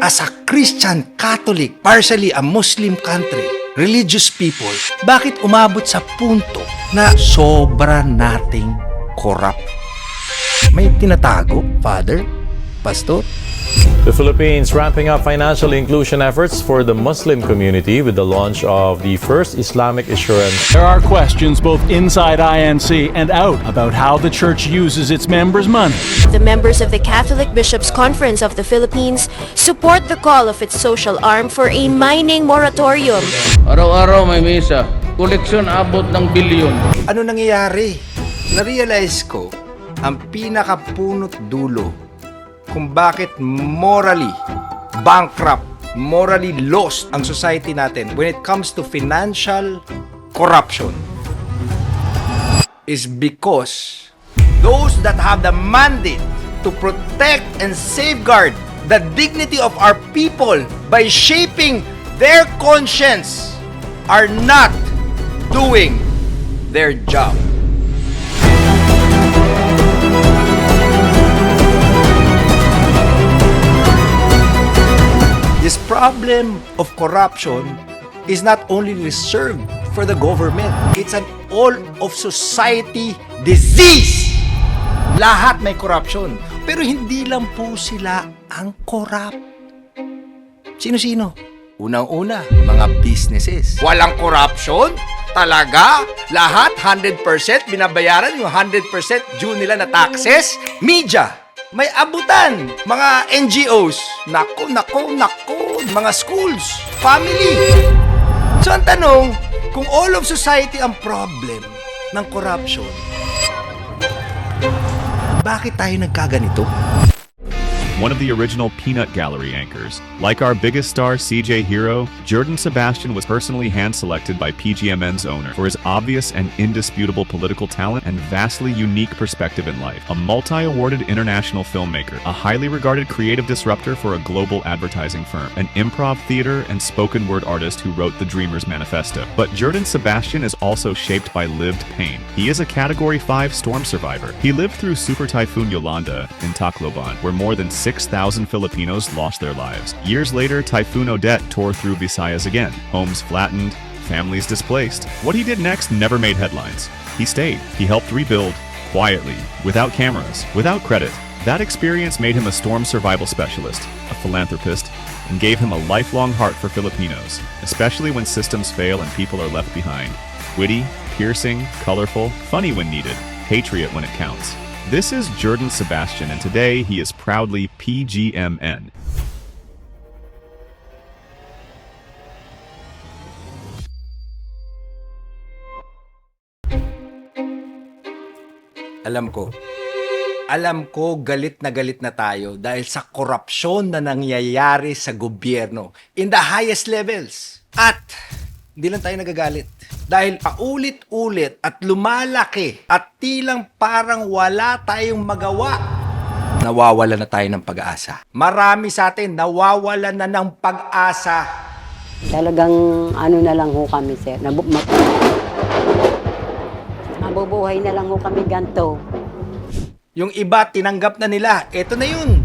as a Christian, Catholic, partially a Muslim country, religious people, bakit umabot sa punto na sobra nating corrupt? May tinatago, Father? Pastor? The Philippines ramping up financial inclusion efforts for the Muslim community with the launch of the first Islamic Assurance. There are questions both inside INC and out about how the church uses its members' money. The members of the Catholic Bishops' Conference of the Philippines support the call of its social arm for a mining moratorium. Araw-araw may misa. Koleksyon abot ng bilyon. Ano nangyayari? Na-realize ko ang pinakapunot dulo kung bakit morally bankrupt, morally lost ang society natin when it comes to financial corruption is because those that have the mandate to protect and safeguard the dignity of our people by shaping their conscience are not doing their job. This problem of corruption is not only reserved for the government. It's an all of society disease. Lahat may corruption. Pero hindi lang po sila ang corrupt. Sino-sino? Unang-una, mga businesses. Walang corruption? Talaga? Lahat 100% binabayaran yung 100% due nila na taxes? Media. May abutan, mga NGOs, nako, mga schools, family. So ang tanong, kung all of society ang problem ng corruption, bakit tayo nagkaganito? One of the original Peanut Gallery anchors. Like our biggest star CJ Hero, Jordan Sebastian was personally hand-selected by PGMN's owner for his obvious and indisputable political talent and vastly unique perspective in life. A multi-awarded international filmmaker, a highly regarded creative disruptor for a global advertising firm, an improv theater and spoken word artist who wrote the Dreamers Manifesto. But Jordan Sebastian is also shaped by lived pain. He is a Category 5 storm survivor. He lived through Super Typhoon Yolanda in Tacloban, where more than 6,000 Filipinos lost their lives. Years later, Typhoon Odette tore through Visayas again. Homes flattened, families displaced. What he did next never made headlines. He stayed. He helped rebuild, quietly, without cameras, without credit. That experience made him a storm survival specialist, a philanthropist, and gave him a lifelong heart for Filipinos, especially when systems fail and people are left behind. Witty, piercing, colorful, funny when needed, patriot when it counts. This is Jordan Sebastian, and today he is proudly PGMN. Alam ko galit na tayo dahil sa korupsyon na nangyayari sa gobyerno in the highest levels. At hindi lang tayo nagagalit. Dahil paulit-ulit at lumalaki at tilang parang wala tayong magawa, nawawala na tayo ng pag-asa. Marami sa atin nawawala na ng pag-asa. Talagang ano na lang ho kami, sir. Mabubuhay na lang ho kami ganito. Yung iba, tinanggap na nila. Eto na yun.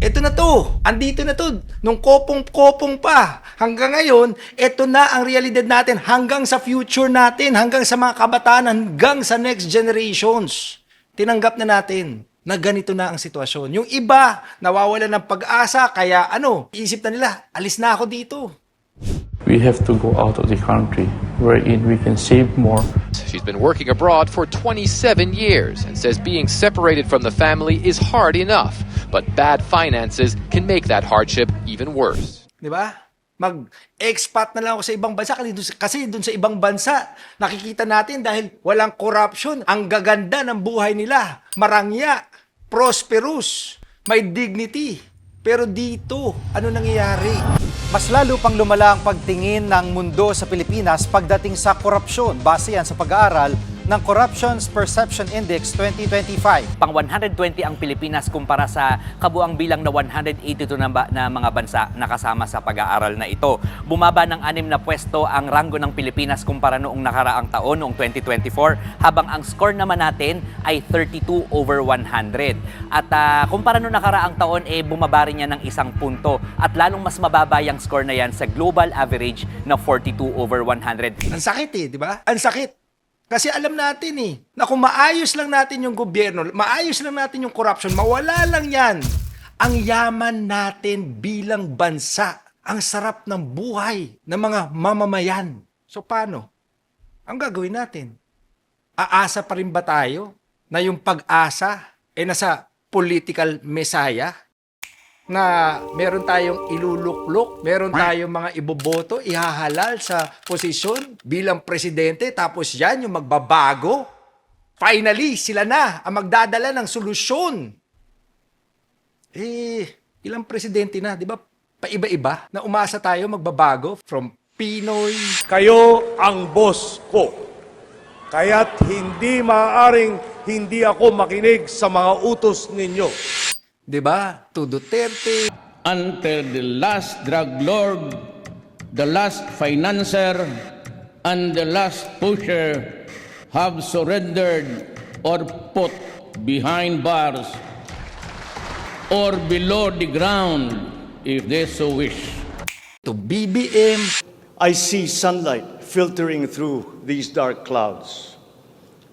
Eto na to. Andito na to. Nung kopong-kopong pa. Hanggang ngayon, eto na ang realidad natin. Hanggang sa future natin. Hanggang sa mga kabataan. Hanggang sa next generations. Tinanggap na natin na ganito na ang sitwasyon. Yung iba, nawawala ng pag-asa. Kaya iisip na nila, alis na ako dito. We have to go out of the country wherein we can save more. She's been working abroad for 27 years and says being separated from the family is hard enough, but bad finances can make that hardship even worse. Di ba? Mag-expat na lang ako sa ibang bansa kasi dun sa ibang bansa nakikita natin dahil walang corruption, ang gaganda ng buhay nila, marangya, prosperous, may dignity. Pero dito, ano nangyayari? Mas lalo pang lumala ang pagtingin ng mundo sa Pilipinas pagdating sa korupsyon. Base yan sa pag-aaral ng Corruption's Perception Index 2025. Pang 120 ang Pilipinas kumpara sa kabuang bilang na 182 na mga bansa na kasama sa pag-aaral na ito. Bumaba ng 6 na pwesto ang ranggo ng Pilipinas kumpara noong nakaraang taon, noong 2024, habang ang score naman natin ay 32 over 100. At kumpara noong nakaraang taon, bumaba rin yan ng 1 punto. At lalong mas mababa yung score na yan sa global average na 42 over 100. Ang sakit di ba? Ang sakit. Kasi alam natin na kung maayos lang natin yung gobyerno, maayos lang natin yung corruption, mawala lang yan. Ang yaman natin bilang bansa, ang sarap ng buhay ng mga mamamayan. So paano? Ang gagawin natin? Aasa pa rin ba tayo na yung pag-asa nasa political messiah? Na meron tayong iluluklok, meron tayong mga iboboto, ihahalal sa posisyon bilang presidente, tapos yan yung magbabago. Finally, sila na ang magdadala ng solusyon. Ilang presidente na, di ba? Paiba-iba na umasa tayo magbabago from Pinoy. Kayo ang boss ko. Kaya't hindi maaaring hindi ako makinig sa mga utos ninyo. Diba? To Duterte. Until the last drug lord, the last financier, and the last pusher have surrendered or put behind bars or below the ground if they so wish. To BBM. I see sunlight filtering through these dark clouds.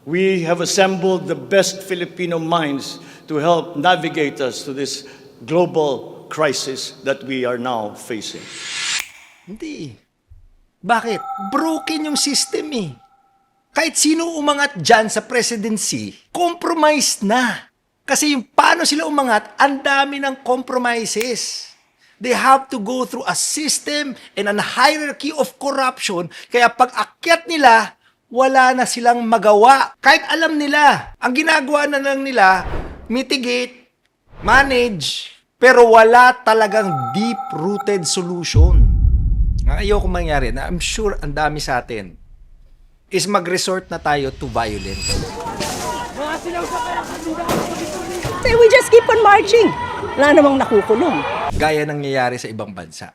We have assembled the best Filipino minds to help navigate us to this global crisis that we are now facing. Hindi. Bakit? Broken yung system Kahit sino umangat dyan sa presidency, compromised na. Kasi yung paano sila umangat, ang dami ng compromises. They have to go through a system and a hierarchy of corruption. Kaya pag akyat nila, wala na silang magawa. Kahit alam nila, ang ginagawa na lang nila, mitigate, manage, pero wala talagang deep-rooted solution. Ang ayoko mangyari, na I'm sure ang dami sa atin, is mag-resort na tayo to violence. We just keep on marching. Wala namang nakukulong. Gaya ng nangyayari sa ibang bansa.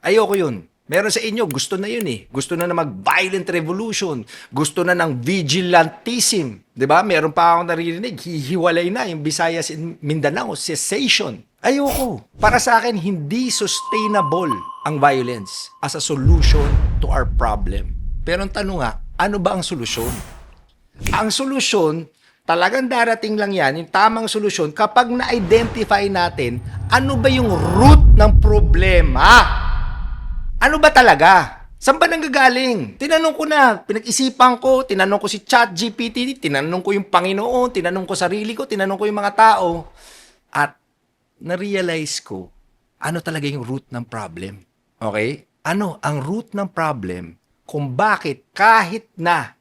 Ayoko yun. Meron sa inyo, gusto na yun Gusto na mag-violent revolution. Gusto na ng vigilantism. Diba? Meron pa akong naririnig, hihiwalay na yung Visayas and Mindanao, cessation. Ayoko. Para sa akin, hindi sustainable ang violence as a solution to our problem. Pero ang tanong nga, ano ba ang solusyon? Ang solusyon, talagang darating lang yan, yung tamang solusyon, kapag na-identify natin, ano ba yung root ng problema? Ano ba talaga? Saan ba nanggagaling? Tinanong ko na, pinag-isipan ko, tinanong ko si ChatGPT, tinanong ko yung Panginoon, tinanong ko sarili ko, tinanong ko yung mga tao. At na-realize ko, ano talaga yung root ng problem? Okay? Ano ang root ng problem kung bakit kahit na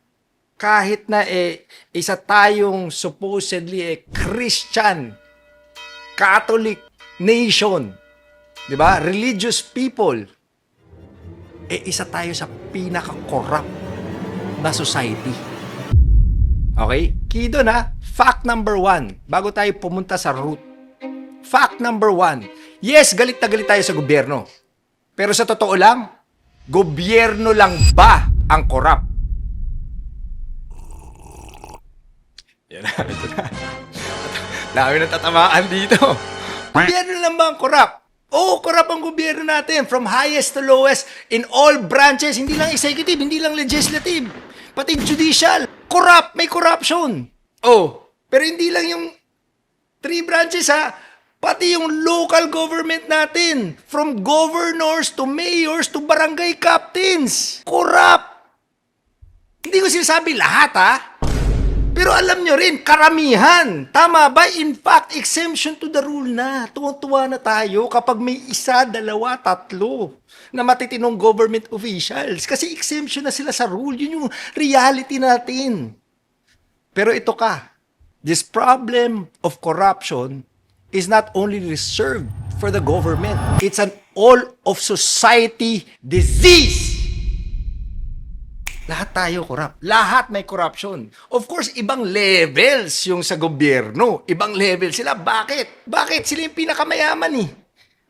isa tayong supposedly Christian, Catholic nation, di ba? Religious people, isa tayo sa pinaka-corrupt na society. Okay? Kido na, fact number 1, bago tayo pumunta sa root. Fact number 1, yes, galit na galit tayo sa gobyerno. Pero sa totoo lang, gobyerno lang ba ang corrupt? Yan na, ito na. Dami na tatamaan dito. Gobyerno lang ba ang corrupt? Oo, corrupt ang gobyerno natin. From highest to lowest, in all branches, hindi lang executive, hindi lang legislative, pati judicial. Corrupt, may corruption. Oh, pero hindi lang yung 3 branches pati yung local government natin. From governors to mayors to barangay captains. Corrupt. Hindi ko sinasabi lahat Pero alam nyo rin, karamihan. Tama ba? In fact, exemption to the rule na. Tuwang-tuwa na tayo kapag may 1, 2, 3 na matitinong government officials. Kasi exemption na sila sa rule. Yun yung reality natin. Pero ito this problem of corruption is not only reserved for the government. It's an all of society disease. Lahat tayo corrupt. Lahat may corruption. Of course, ibang levels yung sa gobyerno. Ibang levels sila. Bakit? Bakit? Sila yung pinakamayaman eh.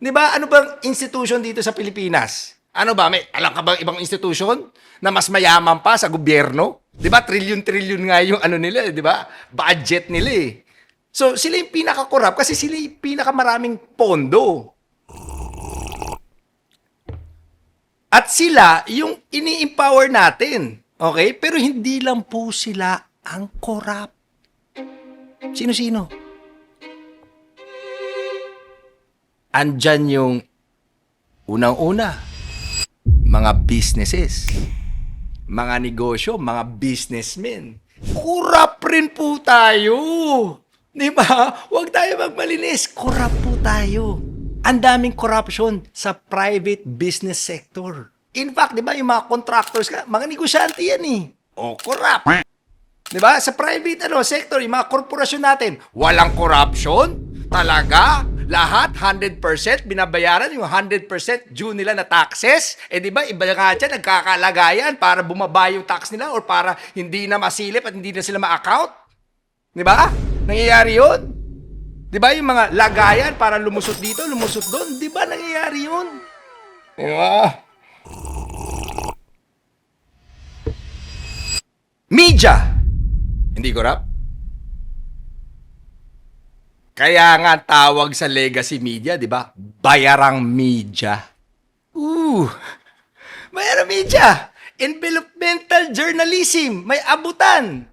Di ba? Ano bang institution dito sa Pilipinas? Ano ba? Alam ka bang ibang institution na mas mayaman pa sa gobyerno? Di ba? Trillion-trillion nga yung ano nila, di ba? Budget nila eh. So, sila yung pinaka-corrupt kasi sila yung pinakamaraming pondo. At sila yung ini-empower natin. Okay? Pero hindi lang po sila ang corrupt. Sino-sino? Andyan yung unang-una, mga businesses, mga negosyo, mga businessmen. Corrupt rin po tayo. Di ba? Huwag tayo magmalinis. Corrupt po tayo. Ang daming corruption sa private business sector. In fact, di ba, yung mga contractors, mga negosyante yan eh. O, corrupt. Di ba? Sa private sector, yung mga korporasyon natin, walang corruption? Talaga? Lahat, 100% binabayaran, yung 100% due nila na taxes? Eh, di ba, iba nga dyan, nagkakalagayan para bumaba yung tax nila or para hindi na masilip at hindi na sila ma-account? Di ba? Nangyayari yun? Di ba yung mga lagayan para lumusot dito, lumusot doon? Di ba nangyayari yun? Di ba? Media. Hindi corrupt? Kaya nga tawag sa legacy media, di ba? Bayarang media. Bayarang media. Envelopmental journalism. May abutan.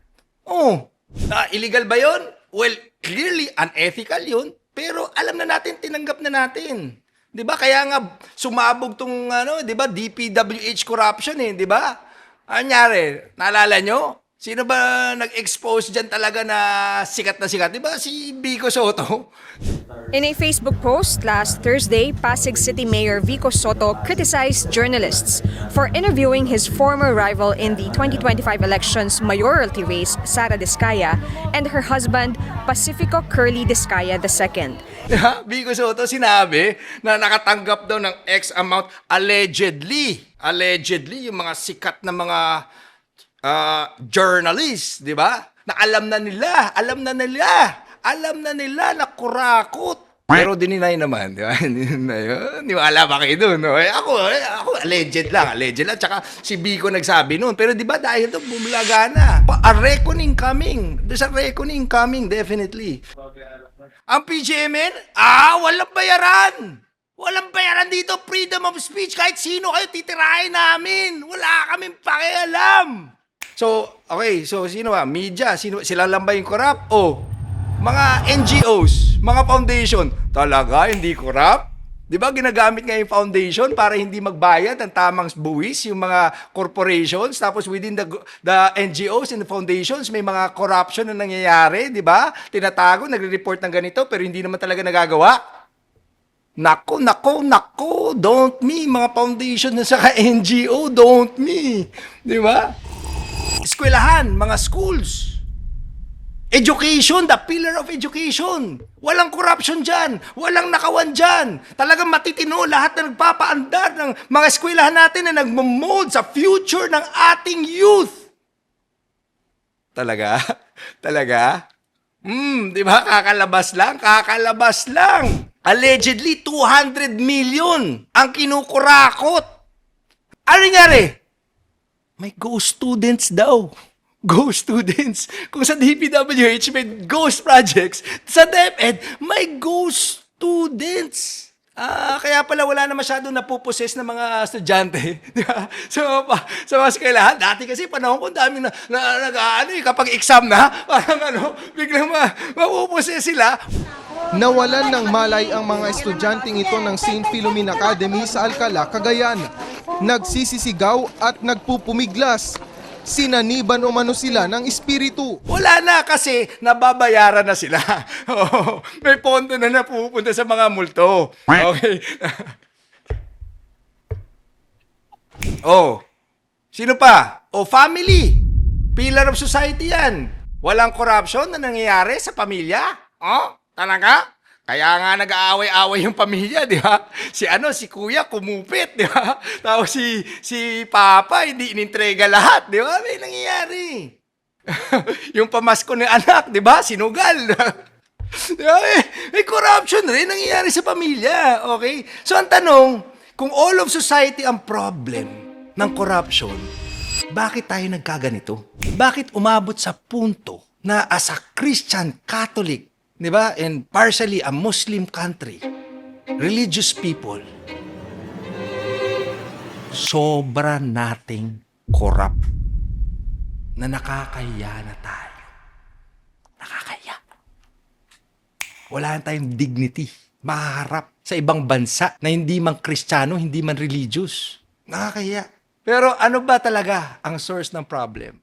Illegal ba yun? Well, clearly unethical yun. Pero alam na natin, tinanggap na natin. 'Di ba? Kaya nga sumabog tong 'di ba, DPWH corruption di ba? Anyari, naalala nyo? Sino ba nag-expose diyan talaga na sikat? 'Di ba si Vico Soto? In a Facebook post last Thursday, Pasig City Mayor Vico Soto criticized journalists for interviewing his former rival in the 2025 elections mayoralty race, Sara Diskaya, and her husband, Pacifico Curly Diskaya II. Vico Soto sinabi na nakatanggap daw ng X amount allegedly. Allegedly, yung mga sikat na mga journalists, di ba? Na alam na nila na kurakot. Pero dininay naman, di ba? Niwala ba kayo doon? No? Ako alleged lang. Tsaka si Vico nagsabi noon. Pero di ba dahil ito bumulaga na. A reckoning coming. There's a reckoning coming, definitely. Ang PGMN, walang bayaran. Walang bayaran dito. Freedom of speech. Kahit sino kayo titirahin namin. Wala kaming pakialam. So, okay. So, sino ba? Media. Sila lang ba yung corrupt? Mga NGOs, mga foundation, talaga hindi corrupt? Di ba ginagamit nga yung foundation para hindi magbayad ng tamang buwis yung mga corporations, tapos within the NGOs and the foundations may mga corruption na nangyayari, di ba? Tinatago, nagre-report ng ganito pero hindi naman talaga nagagawa. Nako, don't me, mga foundation na saka NGO, don't me. Di ba? Eskwelahan, mga schools. Education, the pillar of education. Walang corruption dyan. Walang nakawan dyan. Talagang matitino lahat na nagpapaandar ng mga eskwelahan natin na nagmamold sa future ng ating youth. Talaga? Talaga? Di ba? Kakalabas lang. Allegedly, 200 million ang kinukurakot. Ano nangyari? May ghost students daw. Ghost students. Kung sa DPWH may ghost projects, sa DepEd may ghost students. Kaya pala wala na masyadong napuposes na mga estudyante. Sa mga eskwelahan. Dati kasi panahon ko dami kapag exam na, parang biglang mapuposes sila. Nawalan ng malay ang mga estudyanteng ito ng St. Philomene Academy sa Alcala, Cagayan. Nagsisisigaw at nagpupumiglas. Sinaniban umano sila ng espiritu. Wala na kasi nababayaran na sila. May pondo na napupunta sa mga multo. Okay. Sino pa? Family. Pillar of society yan. Walang corruption na nangyayari sa pamilya. Talaga? Kaya nga nag-aaway-away yung pamilya, di ba? Si kuya kumupit, di ba? Tapos si papa hindi inintrega lahat, di ba? May nangyayari. Yung pamasko ng anak, di ba? Sinugal. Di ba? May corruption rin nangyayari sa pamilya, okay? So ang tanong, kung all of society ang problem ng corruption, bakit tayo nagkaganito? Bakit umabot sa punto na as a Christian, Catholic, di ba? And partially a Muslim country, religious people, sobra nating corrupt na nakakaya na tayo. Nakakaya. Wala na tayong dignity. Maharap sa ibang bansa na hindi man Kristiyano, hindi man religious. Nakakaya. Pero ano ba talaga ang source ng problem?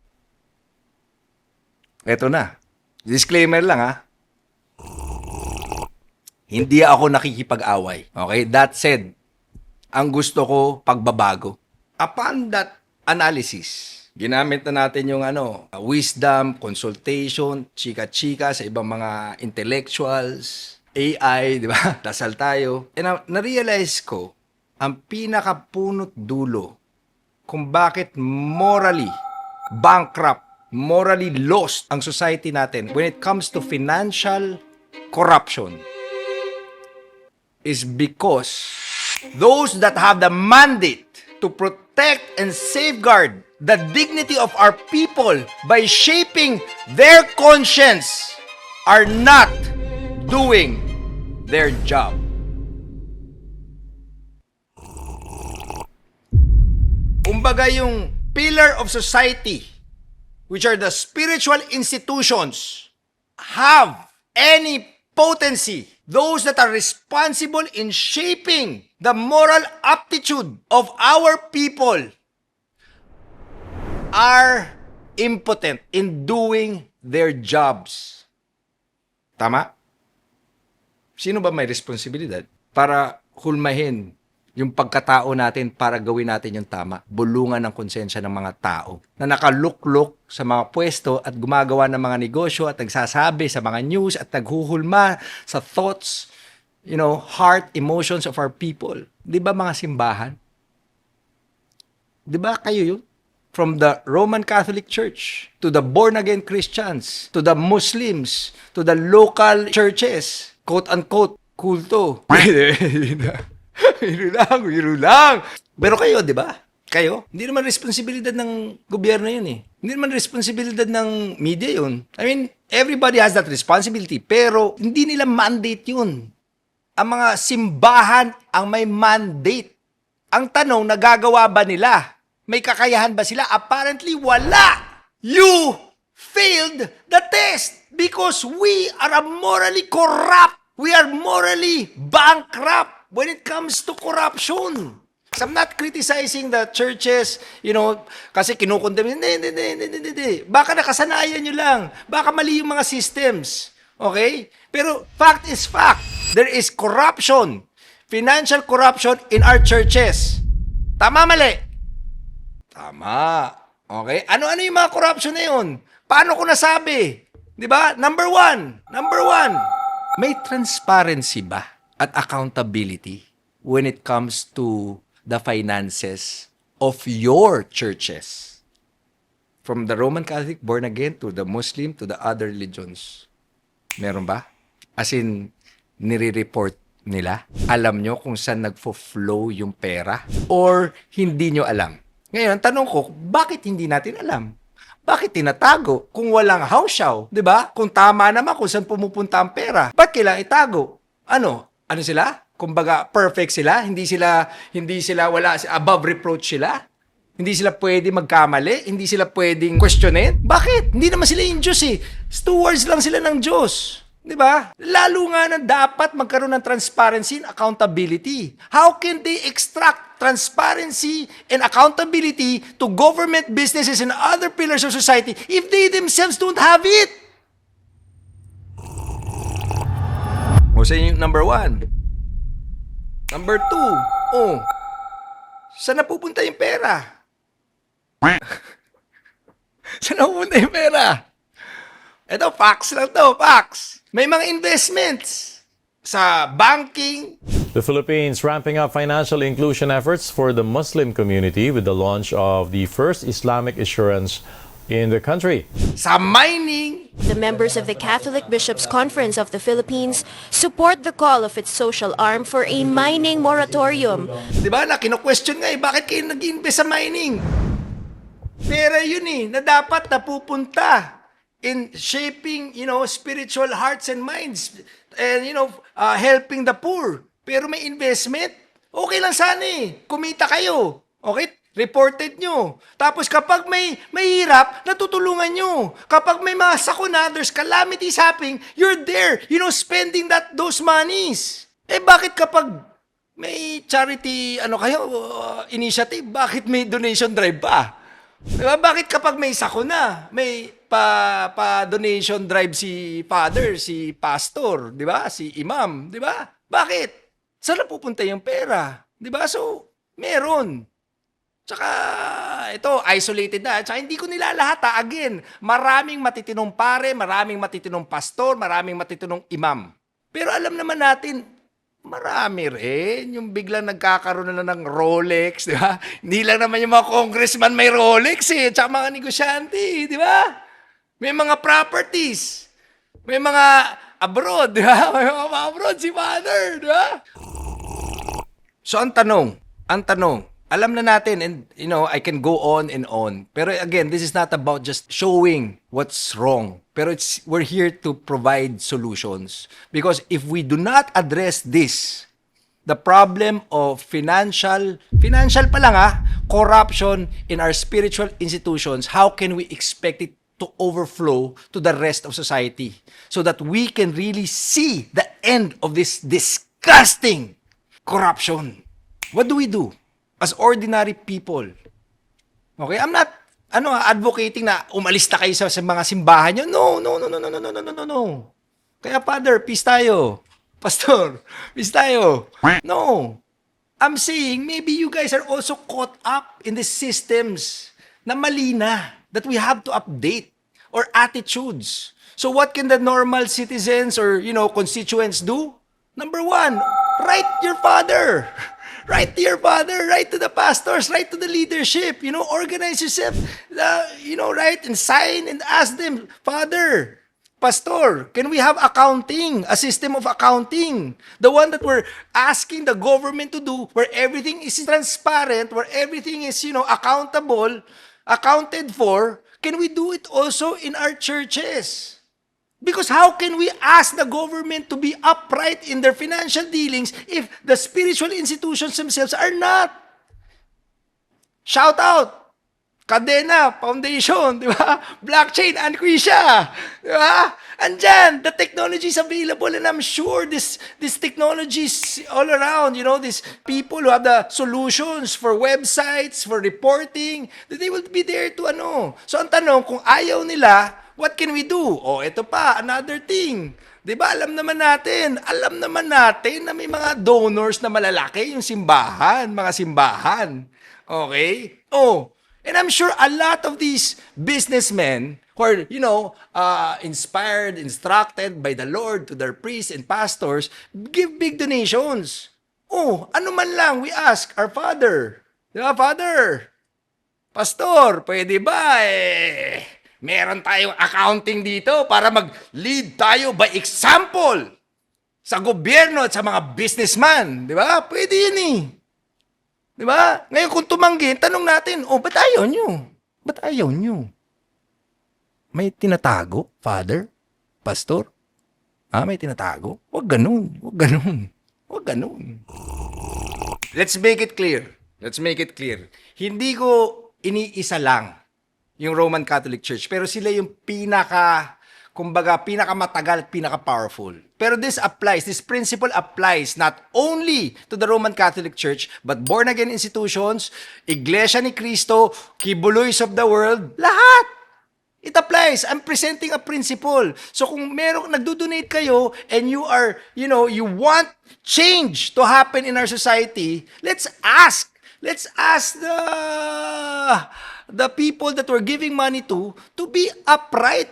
Eto na. Disclaimer lang ha. Hindi ako nakikipag-away. Okay? That said, ang gusto ko pagbabago. Upon that analysis, ginamit na natin yung wisdom, consultation, chika-chika sa ibang mga intellectuals, AI, di ba? Dasal tayo. And na-realize ko, ang pinakapunot dulo kung bakit morally bankrupt, morally lost ang society natin when it comes to financial corruption is because those that have the mandate to protect and safeguard the dignity of our people by shaping their conscience are not doing their job. Kumbaga yung pillar of society, which are the spiritual institutions, have any potency. Those that are responsible in shaping the moral aptitude of our people are impotent in doing their jobs. Tama? Sino ba may responsibilidad para hulmahin yung pagkatao natin para gawin natin yung tama? Bulungan ng konsensya ng mga tao na nakaluklok sa mga pwesto at gumagawa ng mga negosyo at nagsasabi sa mga news at naghuhulma sa thoughts, heart, emotions of our people. Di ba mga simbahan? Di ba kayo yun? From the Roman Catholic Church, to the born-again Christians, to the Muslims, to the local churches, quote-unquote, kulto. Biro lang. Pero kayo, di ba? Kayo, hindi naman responsibilidad ng gobyerno yun eh. Hindi naman responsibilidad ng media yun. I mean, everybody has that responsibility, pero hindi nila mandate yun. Ang mga simbahan ang may mandate. Ang tanong, nagagawa ba nila? May kakayahan ba sila? Apparently, wala. You failed the test because we are morally corrupt. We are morally bankrupt when it comes to corruption. So I'm not criticizing the churches, kasi kinukondemn. Hindi. Baka nakasanayan nyo lang. Baka mali yung mga systems. Okay? Pero fact is fact. There is corruption. Financial corruption in our churches. Tama, mali? Tama. Okay? Ano-ano yung mga corruption na yun? Paano ko nasabi? Di ba? Number one. May transparency ba at accountability when it comes to the finances of your churches? From the Roman Catholic, born again, to the Muslim, to the other religions. Meron ba? As in, nire-report nila? Alam nyo kung saan nagfo-flow yung pera? Or hindi nyo alam? Ngayon, tanong ko, bakit hindi natin alam? Bakit tinatago? Kung walang house-show, di ba? Kung tama naman kung saan pumupunta ang pera, ba't kailangan itago? Ano sila? Kumbaga, perfect sila? Hindi sila wala, above reproach sila? Hindi sila pwede magkamali? Hindi sila pwedeng questionin? Bakit? Hindi naman sila yung Diyos eh. Stewards lang sila ng Diyos. Di ba? Lalo nga na dapat magkaroon ng transparency and accountability. How can they extract transparency and accountability to government, businesses, and other pillars of society if they themselves don't have it? O sa yung number one. Number two, saan napupunta yung pera? Saan napupunta yung pera? Ito, facts lang to, facts. May mga investments. sa banking. The Philippines ramping up financial inclusion efforts for the Muslim community with the launch of the first Islamic insurance in the country. Sa mining. The members of the Catholic Bishops' Conference of the Philippines support the call of its social arm for a mining moratorium. Diba na kino-question nga bakit kayo nag-invest sa mining? Pera yun na dapat napupunta in shaping, spiritual hearts and minds and, helping the poor. Pero may investment, okay lang sana kumita kayo. Okay? Reported nyo. Tapos kapag may hirap, natutulungan nyo. Kapag may mga sakuna, there's calamities happening, you're there, spending those monies. Bakit kapag may charity, initiative, bakit may donation drive pa? Diba? Bakit kapag may sakuna, may pa-donation drive si father, si pastor, diba? Si imam, diba? Bakit? Saan pupunta yung pera? Diba? So, meron. Tsaka, ito, isolated na. Tsaka hindi ko nilalahat again, maraming matitinong pare, maraming matitinong pastor, maraming matitinong imam. Pero alam naman natin, marami rin yung biglang nagkakaroon na ng Rolex, di ba? Hindi lang naman yung mga congressman may Rolex tsaka mga negosyante, di ba? May mga properties, may mga abroad, di ba? May mga abroad si father, di ba? So, ang tanong, alam na natin, and I can go on and on. Pero again, this is not about just showing what's wrong. Pero we're here to provide solutions. Because if we do not address this, the problem of financial pa lang corruption in our spiritual institutions, how can we expect it to overflow to the rest of society? So that we can really see the end of this disgusting corruption. What do we do? As ordinary people. Okay? I'm not advocating na umalis na kayo sa mga simbahan nyo. No. Kaya Father, peace tayo. Pastor, peace tayo. No. I'm saying maybe you guys are also caught up in the systems na mali na that we have to update or attitudes. So what can the normal citizens or constituents do? Number one, write your father. Write to your father, write to the pastors, write to the leadership, organize yourself, write and sign and ask them, Father, Pastor, can we have accounting, a system of accounting? The one that we're asking the government to do, where everything is transparent, where everything is, accountable, accounted for, can we do it also in our churches? Because how can we ask the government to be upright in their financial dealings if the spiritual institutions themselves are not? Shout out! Cadena Foundation, di ba? Blockchain, Anquisha, di ba? Andyan, the technology is available and I'm sure this technologies all around, these people who have the solutions for websites, for reporting, that they will be there to So ang tanong, kung ayaw nila, what can we do? Ito pa, another thing. Diba, alam naman natin na may mga donors na malalaki yung mga simbahan. Okay? And I'm sure a lot of these businessmen who are, inspired, instructed by the Lord to their priests and pastors, give big donations. Ano man lang, we ask our Father. Diba, Father? Pastor, pwede ba meron tayong accounting dito para mag-lead tayo by example sa gobyerno at sa mga businessman. Di ba? Pwede yun Di ba? Ngayon kung tumanggi, tanong natin, ba't ayaw nyo? Ba't ayaw nyo? May tinatago, Father? Pastor? May tinatago? Huwag ganun. Let's make it clear. Hindi ko iniisa lang yung Roman Catholic Church. Pero sila yung pinakamatagal at pinaka-powerful. Pero this principle applies not only to the Roman Catholic Church, but born-again institutions, Iglesia ni Cristo, Kibuloys of the world, lahat. It applies. I'm presenting a principle. So kung nagdo-donate kayo and you are, you want change to happen in our society, let's ask the people that we're giving money to be upright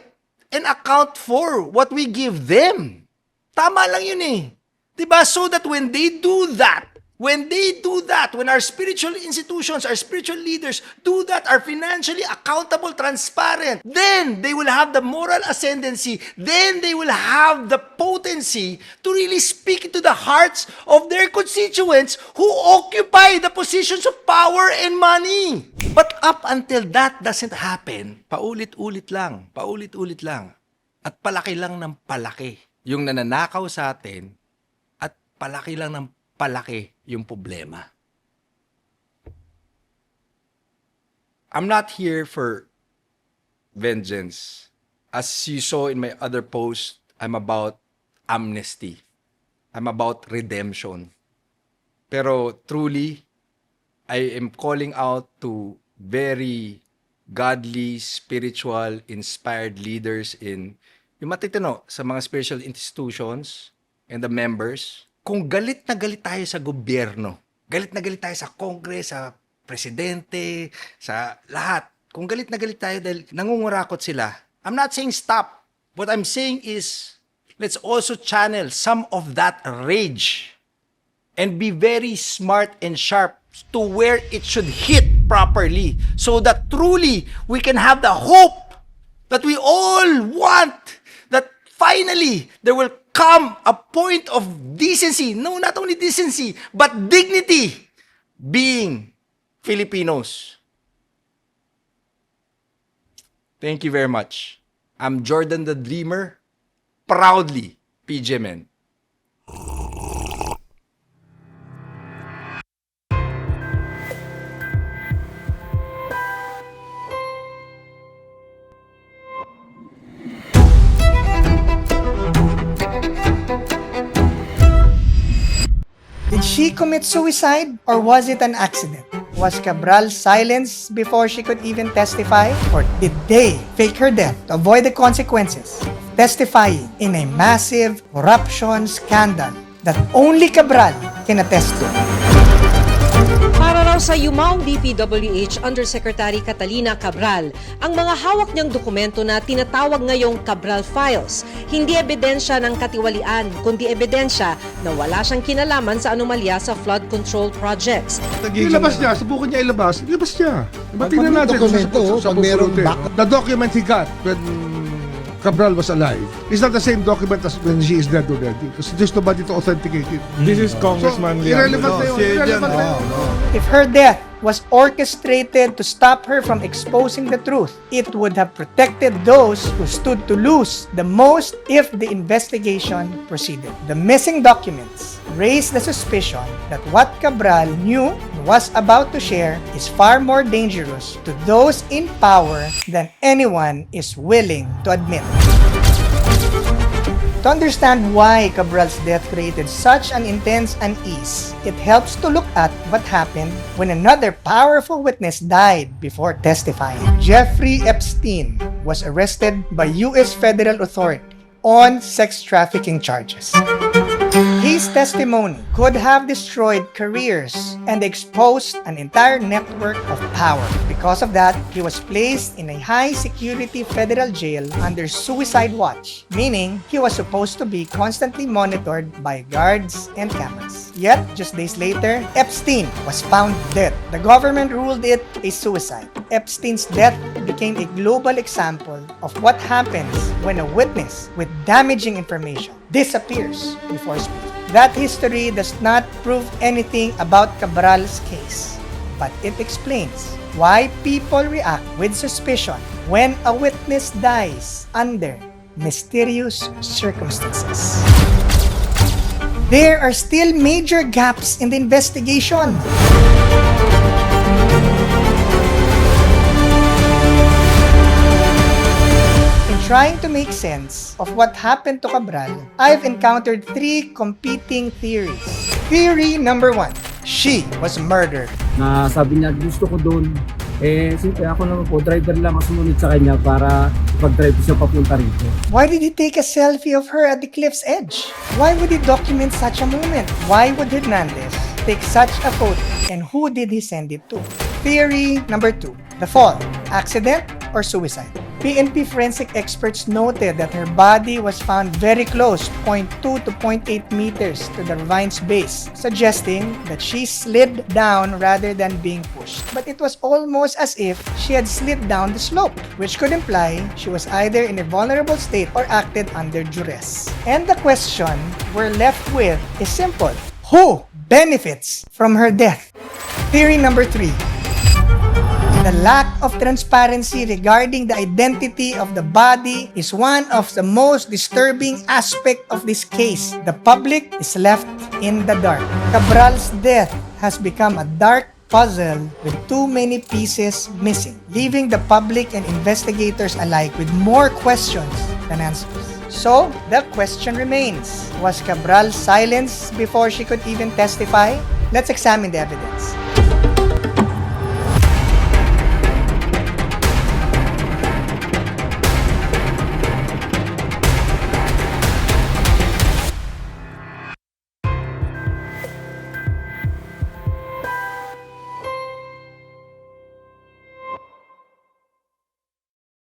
and account for what we give them. Tama lang yun Diba? So that when they do that, when our spiritual institutions, our spiritual leaders do that, are financially accountable, transparent, then they will have the moral ascendancy, then they will have the potency to really speak to the hearts of their constituents who occupy the positions of power and money. But up until that doesn't happen, paulit-ulit lang. At palaki lang ng palaki yung nananakaw sa atin, at palaki lang ng palaki yung problema. I'm not here for vengeance. As you saw in my other post, I'm about amnesty. I'm about redemption. Pero truly, I am calling out to very godly, spiritual, inspired leaders in yung matitino sa mga spiritual institutions and the members. Kung galit na galit tayo sa gobyerno, galit na galit tayo sa Congress, sa presidente, sa lahat, kung galit na galit tayo dahil nangungurakot sila, I'm not saying stop. What I'm saying is, let's also channel some of that rage and be very smart and sharp to where it should hit properly so that truly we can have the hope that we all want, that finally there will come a point of decency, no, not only decency, but dignity, being Filipinos. Thank you very much. I'm Jordan the Dreamer, proudly PGMN. Did she commit suicide or was it an accident? Was Cabral silenced before she could even testify? Or did they fake her death to avoid the consequences of testifying in a massive corruption scandal that only Cabral can attest to? Para raw sa yumaong DPWH Undersecretary Catalina Cabral, ang mga hawak niyang dokumento na tinatawag ngayong Cabral Files, hindi ebidensya ng katiwalian, kundi ebidensya na wala siyang kinalaman sa anomalya sa flood control projects. Ilabas niya, subukan niya ilabas niya. Tingnan natin sa the document he got when Cabral was alive is not the same document as when she is dead already because there's nobody to authenticate it. This is Congressman Liam. Irrelevant na yun. If her death was orchestrated to stop her from exposing the truth, it would have protected those who stood to lose the most if the investigation proceeded. The missing documents raised the suspicion that what Cabral knew and was about to share is far more dangerous to those in power than anyone is willing to admit. To understand why Cabral's death created such an intense unease, it helps to look at what happened when another powerful witness died before testifying. Jeffrey Epstein was arrested by U.S. federal authority on sex trafficking charges. His testimony could have destroyed careers and exposed an entire network of power. Because of that, he was placed in a high-security federal jail under suicide watch, meaning he was supposed to be constantly monitored by guards and cameras. Yet, just days later, Epstein was found dead. The government ruled it a suicide. Epstein's death became a global example of what happens when a witness with damaging information disappears before speaking. That history does not prove anything about Cabral's case, but it explains why people react with suspicion when a witness dies under mysterious circumstances. There are still major gaps in the investigation. Trying to make sense of what happened to Cabral, I've encountered three competing theories. Theory number 1, she was murdered. Na sabi niya, gusto ko doon. Siyempre ako naman po, driver lang ako sumunod sa kanya para pag-drive siya papunta rito. Why did he take a selfie of her at the cliff's edge? Why would he document such a moment? Why would Hernandez take such a photo? And who did he send it to? Theory number 2, the fall, accident or suicide? PNP forensic experts noted that her body was found very close, 0.2 to 0.8 meters to the ravine's base, suggesting that she slid down rather than being pushed. But it was almost as if she had slid down the slope, which could imply she was either in a vulnerable state or acted under duress. And the question we're left with is simple. Who benefits from her death? Theory number 3. The lack of transparency regarding the identity of the body is one of the most disturbing aspects of this case. The public is left in the dark. Cabral's death has become a dark puzzle with too many pieces missing, leaving the public and investigators alike with more questions than answers. So, the question remains, was Cabral silenced before she could even testify? Let's examine the evidence.